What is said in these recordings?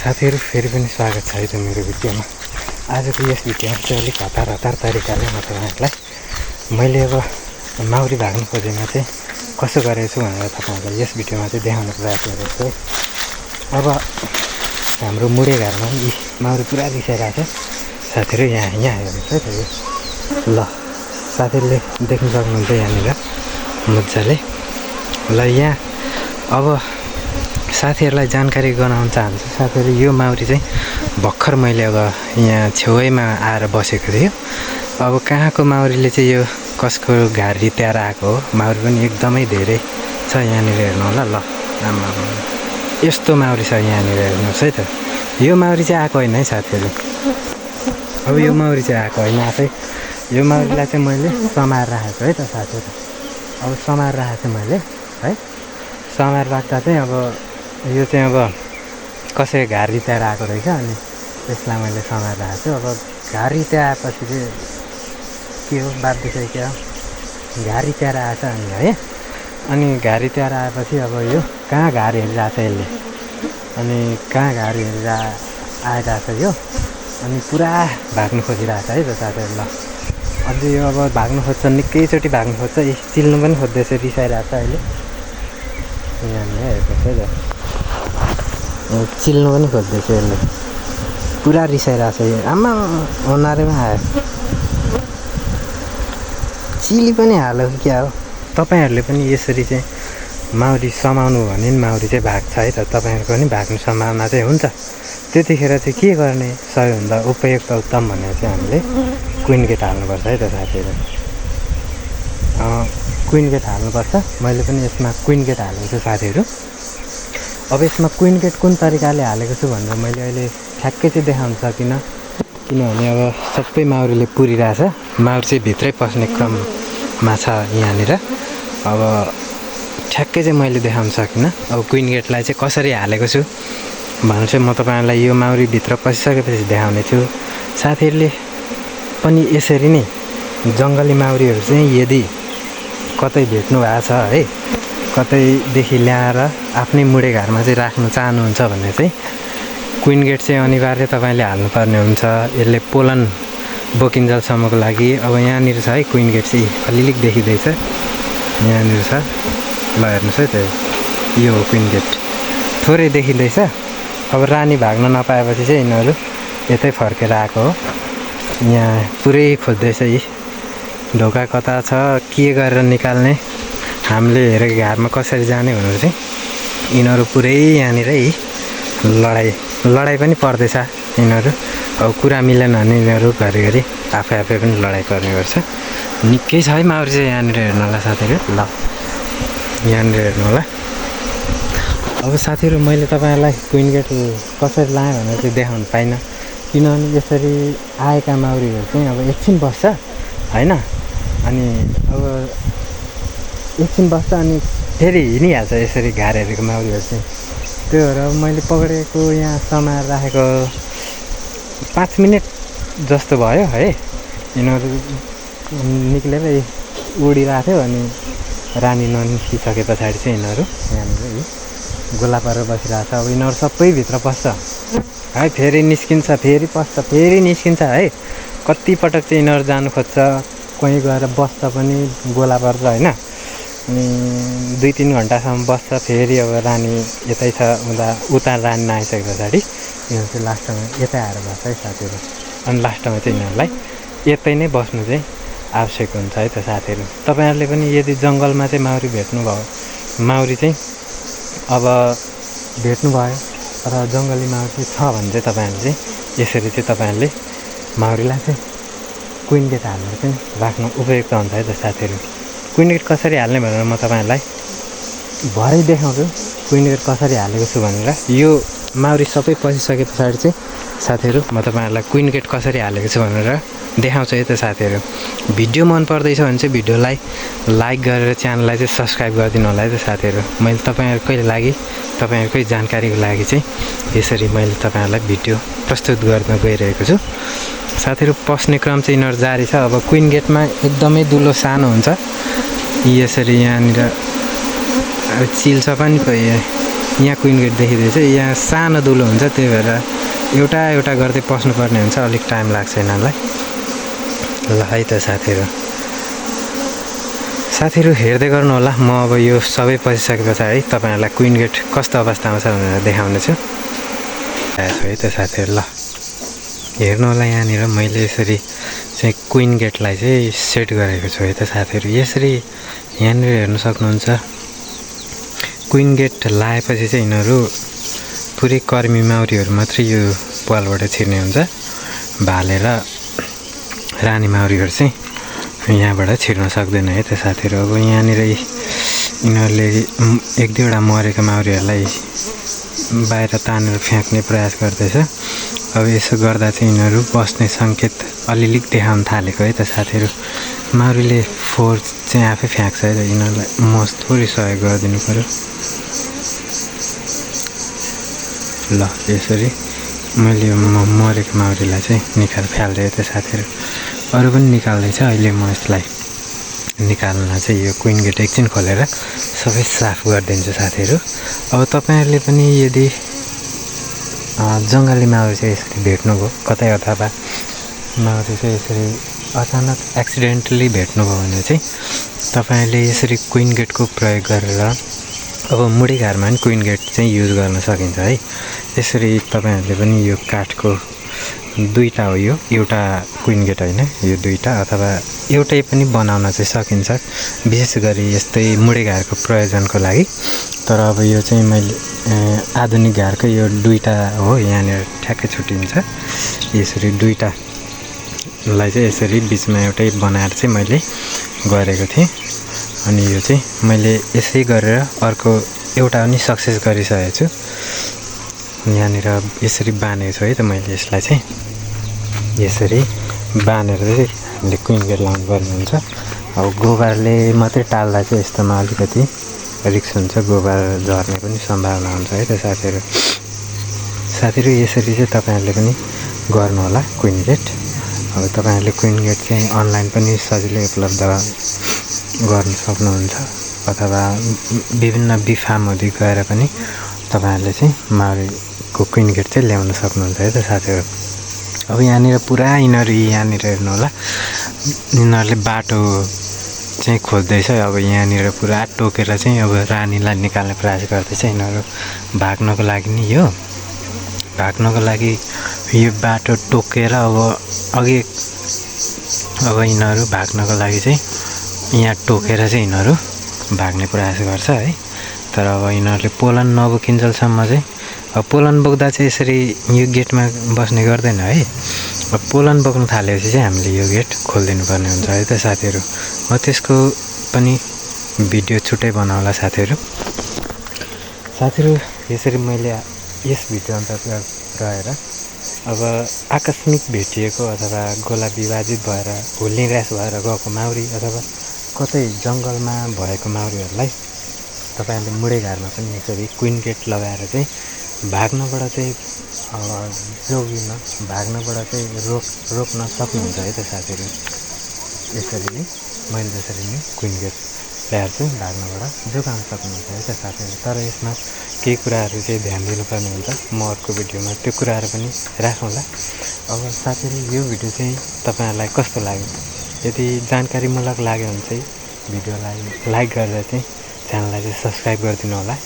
साथीहरु फेरि पनि स्वागत छ है मेरो भिडियोमा। आजको यस भिडियोमा चाहिँ अलिक हतार तरिकाले म तपाईहरुलाई मैले अब माउरी भाग्नु खोजेमा चाहिँ कसो गरेछु भनेर तपाईहरुलाई यस भिडियोमा चाहिँ देखाउन प्रयास गरेको छु। अब हाम्रो मुडे घरमा यी माउरी पुरा रिसाइरहेको छ साथीहरु। यहाँ हेर्नुस् है त यो ल साथीहरुले देख्न सक्नुहुन्छ यहाँनिर मज्जाले। ल यहाँ अब साथीहरुलाई जानकारी गराउन चाहन्छु साथीहरु, यो माउरी चाहिँ भर्खर मैले अब यहाँ छेउैमा आएर बसेको थियो। अब कहाँको माउरीले चाहिँ यो कसको घारी त्याएर आएको हो। माउरी पनि एकदमै धेरै छ यहाँनिर हेर्नु होला। ल आमा यस्तो माउरी छ यहाँनिर हेर्नुहोस् है त। यो माउरी चाहिँ आएको होइन है साथीहरु। अब यो माउरी चाहिँ आएको होइन आफै। यो माउरीलाई चाहिँ मैले समाएर राखेको छु है त साथीहरु। अब समाएर राखेको छु मैले है। समाएर राख्दा चाहिँ अब यो चाहिँ अब कसै घारी त्याएर आएको रहेछ अनि त्यसलाई मैले समाएर राखेको छु। अब घारी त्याएपछि चाहिँ के हो बाध्य चाहिँ क्या घारी त्याएर आएछ अनि है। अनि घारी त्याएर आएपछि अब यो कहाँ घारी हेरिरहेछ यसले, अनि कहाँ घारी हेरेर आइरहेछ यो। अनि पुरा भाग्नु खोजिरहेछ है त साथीहरु। ल अझै यो अब भाग्नु खोज्छ, निकैचोटि भाग्नु खोज्छ। चिल्नु पनि खोज्दैछ, रिसाइरहेछ अहिले। यहाँनिर हेर्नुहोस् है त, चिल्नु पनि खोज्दैछ यसले, पुरा रिसाइरहेछ यो। आमा अनुहारैमा आयो, चिली पनि हाल्यो क्या हो। तपाईहरुले पनि यसरी चाहिँ माउरी समाउनु भने नि माउरी चाहिँ भाग्छ है त। तपाईहरुको पनि भाग्ने सम्भावना चाहिँ हुन्छ। त्यतिखेर चाहिँ के गर्ने सबैभन्दा उपयुक्त उत्तम भनेर चाहिँ हामीले क्विन गेट हाल्नुपर्छ है त साथीहरु। क्विन गेट हाल्नुपर्छ। मैले पनि यसमा क्विन गेट हालेको छु साथीहरु। अब यसमा क्विन गेट कुन तरिकाले हालेको छु भनेर मैले अहिले ठ्याक्कै चाहिँ देखाउन सकिनँ, किनभने अब सबै माउरीले पुरिरहेछ। माउरी चाहिँ भित्रै पस्ने क्रममा छ यहाँनिर। अब ठ्याक्कै चाहिँ मैले देखाउन सकिनँ। अब क्विन गेटलाई चाहिँ कसरी हालेको छु भनेर चाहिँ म तपाईहरुलाई यो माउरी भित्र पसिसकेपछि देखाउने छु। साथीहरुले पनि यसरी नै जङ्गली माउरीहरू चाहिँ यदि कतै भेट्नु भएको छ है, कतैदेखि ल्याएर आफ्नै मुडे घरमा चाहिँ राख्न चाहनुहुन्छ भने चाहिँ क्विन गेट चाहिँ अनिवार्य तपाईले हाल्नुपर्ने हुन्छ। यसले पोलन बोकिन्जेलसम्मको लागि। अब यहाँनिर छ है क्विन गेट चाहिँ अलिअलि देखिँदैछ, यहाँनिर छ। ल हेर्नुहोस् है त, यो हो क्विन गेट, थोरै देखिँदैछ। अब रानी भाग्न नपाएपछि चाहिँ यिनीहरू यतै फर्केर आएको हो। यहाँ पुरै खोज्दैछ, यी ढोका कता छ, के गरेर निकाल्ने, हामीले हेरेको घरमा कसरी जाने भनेर चाहिँ यिनीहरू पुरै यहाँनिर यी लडाइँ पनि पर्दैछ यिनीहरू। अब कुरा मिलेन भने यिनीहरू घरिघरि आफै पनि लडाइँ गर्ने गर्छ। निकै छ है माउरी चाहिँ यहाँनिर हेर्नु होला साथीहरु। ल यहाँनिर हेर्नु होला। अब साथीहरु मैले तपाईहरुलाई क्विन गेट कसरी लाएँ भनेर चाहिँ देखाउन पाइनँ, किनभने यसरी आएका माउरीहरू चाहिँ अब एकछिन बस्छ हैन, अनि अब एकछिन बस्छ अनि फेरि हिँडिहाल्छ यसरी घारेहरूको माउरीहरू चाहिँ। त्यो भएर अब मैले पक्रेको यहाँ समाएर राखेको 5 मिनट जस्तो भयो है। यिनीहरू निक्लेर उडिरहेको थियो अनि रानी ननिस्किसके पछाडि चाहिँ यिनीहरू यहाँनिर गोला परेर बसिरहेछ। अब यिनीहरू सबै भित्र पस्छ है, फेरि निस्किन्छ, फेरि पस्छ, फेरि निस्किन्छ है। कति पटक चाहिँ यिनीहरू जानु खोज्छ, कहीँ गएर बस्छ पनि गोला पर्छ हैन। अनि 2-3 घन्टासम्म बस्छ। फेरि अब रानी यतै छ उता रानी नआइसके पछाडि यिनीहरू चाहिँ लास्टमा यतै आएर बस्छ है साथीहरु। अनि लास्टमा चाहिँ यिनीहरूलाई यतै नै बस्नु चाहिँ आवश्यक हुन्छ है त साथीहरु। तपाईहरुले पनि यदि जङ्गलमा चाहिँ माउरी भेट्नुभयो, माउरी चाहिँ अब भेट्नुभयो र जङ्गली माउरी छ भने चाहिँ तपाईहरुले चाहिँ यसरी चाहिँ तपाईहरुले माउरीलाई चाहिँ क्विन गेट हालेर चाहिँ राख्नु उपयुक्त हुन्छ है त साथीहरु। क्विन गेट कसरी हाल्ने भनेर म तपाईहरुलाई भरै देखाउँछु क्विन गेट कसरी हालेको छु भनेर। यो माउरी सबै पसिसके पछाडि चाहिँ साथीहरु म तपाईहरुलाई क्विन गेट कसरी हालेको छु भनेर देखाउँछु है त साथीहरु। भिडियो मन पर्दैछ भने चाहिँ भिडियोलाई लाइक गरेर च्यानललाई चाहिँ सब्स्क्राइब गरिदिनु होला है त साथीहरु। मैले तपाईहरुकै लागि, तपाईहरुकै जानकारीको लागि चाहिँ यसरी मैले तपाईहरुलाई भिडियो प्रस्तुत गर्न गइरहेको छु साथीहरु। पस्ने क्रम चाहिँ यिनीहरू जारी छ। अब क्विन गेटमा एकदमै दुलो सानो हुन्छ, यसरी यहाँनिर चिल्छ पनि यहाँ क्विन गेट देखिँदैछ। यहाँ सानो दुलो हुन्छ, त्यही भएर एउटा एउटा गर्दै पस्नुपर्ने हुन्छ, अलिक टाइम लाग्छ यिनीहरूलाई। ल है त साथीहरू हेर्दै गर्नु होला। म अब यो सबै पसिसके पछाडि तपाईँहरूलाई क्विन गेट कस्तो अवस्थामा छ भनेर देखाउनेछु। है त साथीहरू, ल हेर्नु होला। यहाँनिर मैले यसरी चाहिँ क्विन गेटलाई चाहिँ सेट गरेको छु है त साथीहरू। यसरी यहाँनिर हेर्नु सक्नुहुन्छ। क्विन गेट लगाएपछि चाहिँ यिनीहरू पुरै कर्मी माउरीहरू मात्रै यो पालबाट छिर्ने हुन्छ। भाले र रानी माउरीहरू चाहिँ यहाँबाट छिर्न सक्दैन है त साथीहरू। अब यहाँनिर यिनीहरूले एक दुईवटा मरेको माउरीहरूलाई बाहिर तानेर फ्याँक्ने प्रयास गर्दैछ। अब यसो गर्दा चाहिँ यिनीहरू बस्ने सङ्केत अलिअलि देखाउन थालेको है त साथीहरू। माउरीले फोहोर चाहिँ आफै फ्याँक्छ है त, यिनीहरूलाई म थोरै सहयोग गरिदिनु पऱ्यो। ल यसरी मैले मरेको माउरीलाई चाहिँ फ्याल्दै त साथीहरू। अरू पनि निकाल्दैछ। अहिले म यसलाई निकाल्न चाहिँ यो क्विन गेट एकछिन खोलेर सबै साफ गरिदिन्छु साथीहरू। अब तपाईँहरूले पनि यदि जङ्गली माउरी चाहिँ यसरी भेट्नुभयो कतै, अथवा माउरी चाहिँ यसरी अचानक एक्सिडेन्टली भेट्नुभयो भने चाहिँ तपाईँहरूले यसरी क्विन गेटको प्रयोग गरेर अब मुढीघारमा पनि क्विन गेट चाहिँ युज गर्न सकिन्छ है। यसरी तपाईँहरूले पनि यो काठको दुईवटा हो, यो एउटा क्विन गेट होइन, यो दुईवटा अथवा एउटै पनि बनाउन चाहिँ सकिन्छ, विशेष गरी यस्तै मुढीघारको प्रयोजनको लागि। तर अब यो चाहिँ मैले आधुनिक घारको यो दुईवटा हो, यहाँनिर ठ्याक्कै छुट्टिन्छ। यसरी दुईवटालाई चाहिँ यसरी बिचमा एउटै बनाएर चाहिँ मैले गरेको थिएँ। अनि यो चाहिँ मैले यसै गरेर अर्को एउटा पनि सक्सेस गरिसकेको छु। यहाँनिर यसरी बाँधेको छु है त मैले यसलाई चाहिँ। यसरी बाँधेर चाहिँ हामीले क्विन गेट लाउनु पर्ने हुन्छ। अब गोबरले मात्रै टाल्दा चाहिँ यस्तोमा अलिकति रिस्क हुन्छ, गोबर झर्ने पनि सम्भावना हुन्छ है त साथीहरू। यसरी चाहिँ तपाईँहरूले पनि गर्नुहोला क्विन गेट। अब तपाईँहरूले क्विन गेट चाहिँ अनलाइन पनि सजिलै उपलब्ध गर्न सक्नुहुन्छ, अथवा विभिन्न बिफार्महरू गएर पनि तपाईँहरूले चाहिँ माउरीको क्विन गेट चाहिँ ल्याउन सक्नुहुन्छ है त साथीहरू। अब यहाँनिर पुरा यहाँनिर हेर्नु होला, यिनीहरूले बाटो चाहिँ खोज्दैछ। अब यहाँनिर पुरा टोकेर चाहिँ अब रानीलाई निकाल्ने प्रयास गर्दैछ यिनीहरू भाग्नको लागि नि। यो भाग्नको लागि यो बाटो टोकेर अब यिनीहरू भाग्नको लागि चाहिँ यहाँ टोकेर चाहिँ यिनीहरू भाग्ने प्रयास गर्छ है। तर अब यिनीहरूले पोलन नबोकिन्जेलसम्म चाहिँ, अब पोलन बोक्दा चाहिँ यसरी यो गेटमा बस्ने गर्दैन है। अब पोलन बोक्नु थालेपछि चाहिँ हामीले यो गेट खोलिदिनु पर्ने हुन्छ है त साथीहरू। म त्यसको पनि भिडियो छुट्टै बनाउला साथीहरू। यसरी मैले यस भिडियो अन्तर्गत रहेर अब आकस्मिक भेटिएको अथवा गोला विभाजित भएर निराश भएर गएको माउरी अथवा कतै जङ्गलमा भएको माउरीहरूलाई तपाईँहरूले मुढीघारमा पनि यसरी क्विन गेट लगाएर चाहिँ भाग्नबाट चाहिँ भाग्नबाट चाहिँ रोक्न सक्नुहुन्छ है त साथीहरू। यसरी नै मैले जसरी नै क्विन गेट ल्याएर चाहिँ भाग्नबाट जोगाउन सक्नुहुन्छ है त साथीहरू। तर यसमा केही कुराहरू चाहिँ ध्यान दिनुपर्ने हुन्छ, म अर्को भिडियोमा त्यो कुराहरू पनि राखौँला। अब साथीहरू यो भिडियो चाहिँ तपाईँहरूलाई कस्तो लाग्यो? यदि जानकारीमूलक लाग्यो भने चाहिँ भिडियोलाई लाइक गरेर चाहिँ च्यानललाई चाहिँ सब्सक्राइब गरिदिनु होला।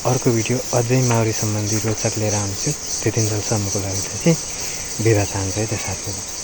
अर्को भिडियो अझै माउरी सम्बन्धी रोचक लिएर आउँछु। त्यतिन्जेलसम्मको लागि चाहिँ बिदा चाहन्छु है त साथीहरू।